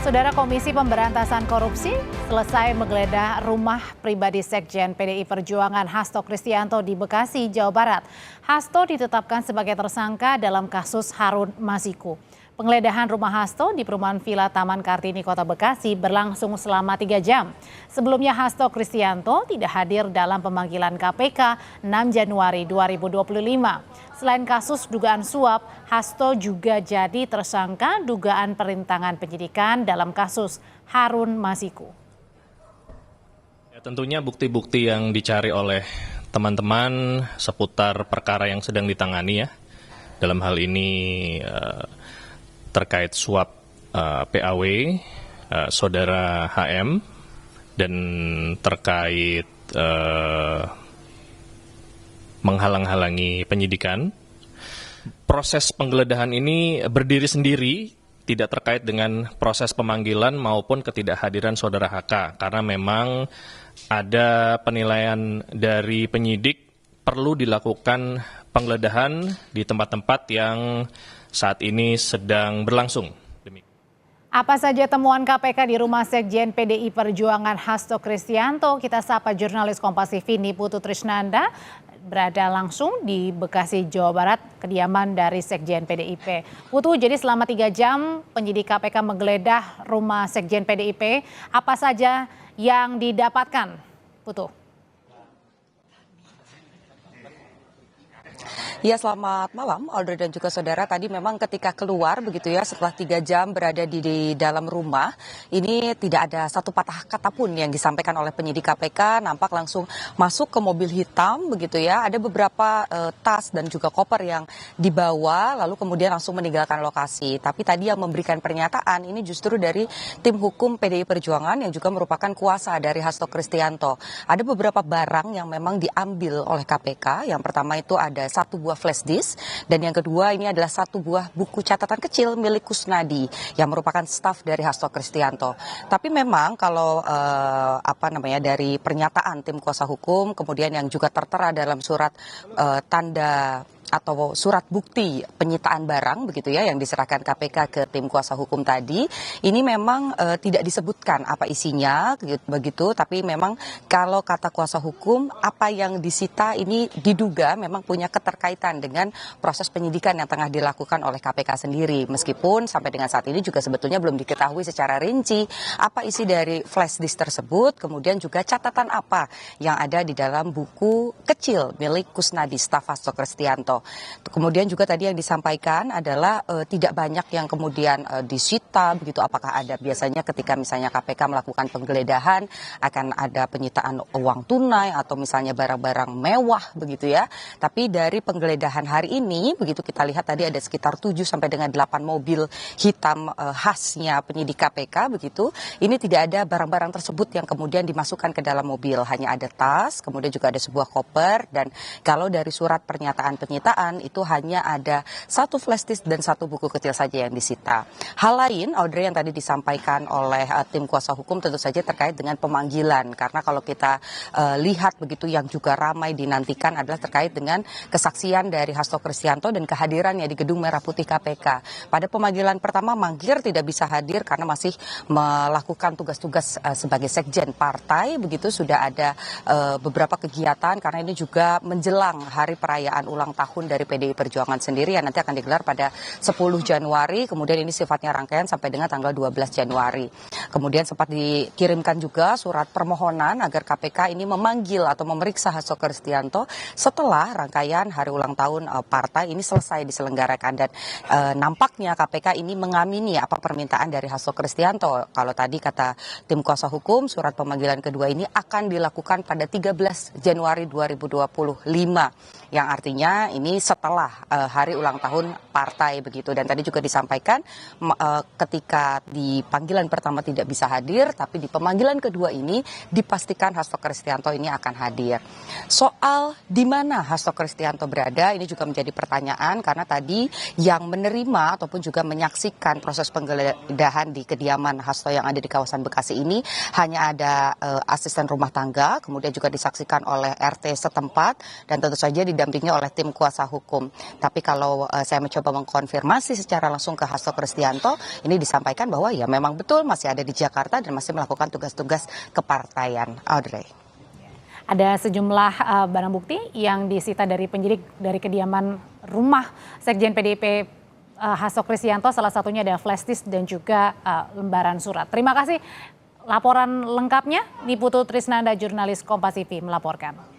Saudara Komisi Pemberantasan Korupsi selesai menggeledah rumah pribadi Sekjen PDI Perjuangan Hasto Kristianto di Bekasi, Jawa Barat. Hasto ditetapkan sebagai tersangka dalam kasus Harun Masiku. Penggeledahan rumah Hasto di perumahan Villa Taman Kartini, Kota Bekasi berlangsung selama 3 jam. Sebelumnya Hasto Kristianto tidak hadir dalam pemanggilan KPK 6 Januari 2025. Selain kasus dugaan suap, Hasto juga jadi tersangka dugaan perintangan penyidikan dalam kasus Harun Masiku. Ya, tentunya bukti-bukti yang dicari oleh teman-teman seputar perkara yang sedang ditangani ya. Dalam hal ini terkait suap PAW saudara HM dan terkait menghalang-halangi penyidikan. Proses penggeledahan ini berdiri sendiri, tidak terkait dengan proses pemanggilan maupun ketidakhadiran saudara HK, karena memang ada penilaian dari penyidik perlu dilakukan penggeledahan di tempat-tempat yang saat ini sedang berlangsung. Apa saja temuan KPK di rumah Sekjen PDI Perjuangan Hasto Kristianto? Kita sapa jurnalis Kompas TV Niputu Trisnanda, berada langsung di Bekasi, Jawa Barat, kediaman dari Sekjen PDIP. Putu, jadi selama 3 jam penyidik KPK menggeledah rumah Sekjen PDIP. Apa saja yang didapatkan, Putu? Ya, selamat malam Audrey dan juga saudara. Tadi memang ketika keluar begitu ya, setelah 3 jam berada di dalam rumah, ini tidak ada satu patah kata pun yang disampaikan oleh penyidik KPK. Nampak langsung masuk ke mobil hitam begitu ya. Ada beberapa tas dan juga koper yang dibawa, lalu kemudian langsung meninggalkan lokasi. Tapi tadi yang memberikan pernyataan ini justru dari tim hukum PDI Perjuangan yang juga merupakan kuasa dari Hasto Kristianto. Ada beberapa barang yang memang diambil oleh KPK. Yang pertama itu ada satu buah flash disk, dan yang kedua ini adalah satu buah buku catatan kecil milik Kusnadi yang merupakan staf dari Hasto Kristianto. Tapi memang kalau dari pernyataan tim kuasa hukum, kemudian yang juga tertera dalam surat tanda atau surat bukti penyitaan barang begitu ya yang diserahkan KPK ke tim kuasa hukum tadi, ini memang tidak disebutkan apa isinya begitu, tapi memang kalau kata kuasa hukum apa yang disita ini diduga memang punya keterkaitan dengan proses penyidikan yang tengah dilakukan oleh KPK sendiri, meskipun sampai dengan saat ini juga sebetulnya belum diketahui secara rinci apa isi dari flash disk tersebut, kemudian juga catatan apa yang ada di dalam buku kecil milik Kusnadi staf Hasto Kristianto. Kemudian juga tadi yang disampaikan adalah tidak banyak yang kemudian disita begitu. Apakah ada biasanya ketika misalnya KPK melakukan penggeledahan akan ada penyitaan uang tunai atau misalnya barang-barang mewah begitu ya. Tapi dari penggeledahan hari ini begitu kita lihat tadi ada sekitar 7 sampai dengan 8 mobil hitam khasnya penyidik KPK begitu. Ini tidak ada barang-barang tersebut yang kemudian dimasukkan ke dalam mobil, hanya ada tas, kemudian juga ada sebuah koper, dan kalau dari surat pernyataan penyitaan itu hanya ada satu flash disk dan satu buku kecil saja yang disita. Hal lain, Audrey, yang tadi disampaikan oleh tim kuasa hukum tentu saja terkait dengan pemanggilan. Karena kalau kita lihat begitu yang juga ramai dinantikan adalah terkait dengan kesaksian dari Hasto Kristianto dan kehadirannya di Gedung Merah Putih KPK. Pada pemanggilan pertama mangkir tidak bisa hadir karena masih melakukan tugas-tugas sebagai sekjen partai. Begitu sudah ada beberapa kegiatan karena ini juga menjelang hari perayaan ulang tahun dari PDI Perjuangan sendiri yang nanti akan digelar pada 10 Januari, kemudian ini sifatnya rangkaian sampai dengan tanggal 12 Januari. Kemudian sempat dikirimkan juga surat permohonan agar KPK ini memanggil atau memeriksa Hasto Kristianto setelah rangkaian hari ulang tahun partai ini selesai diselenggarakan, dan nampaknya KPK ini mengamini apa permintaan dari Hasto Kristianto. Kalau tadi kata tim kuasa hukum, surat pemanggilan kedua ini akan dilakukan pada 13 Januari 2025, yang artinya ini setelah hari ulang tahun partai begitu. Dan tadi juga disampaikan ketika di panggilan pertama tidak bisa hadir, tapi di pemanggilan kedua ini dipastikan Hasto Kristianto ini akan hadir. Soal di mana Hasto Kristianto berada ini juga menjadi pertanyaan, karena tadi yang menerima ataupun juga menyaksikan proses penggeledahan di kediaman Hasto yang ada di kawasan Bekasi ini hanya ada asisten rumah tangga, kemudian juga disaksikan oleh RT setempat, dan tentu saja didampingi oleh tim kuasa kuasa hukum. Tapi kalau saya mencoba mengkonfirmasi secara langsung ke Hasto Kristianto, ini disampaikan bahwa ya memang betul masih ada di Jakarta dan masih melakukan tugas-tugas kepartaian. Audrey. Ada sejumlah barang bukti yang disita dari penyidik dari kediaman rumah Sekjen PDIP Hasto Kristianto, salah satunya ada flash disk dan juga lembaran surat. Terima kasih laporan lengkapnya, Niputu Trisnanda, jurnalis Kompas TV melaporkan.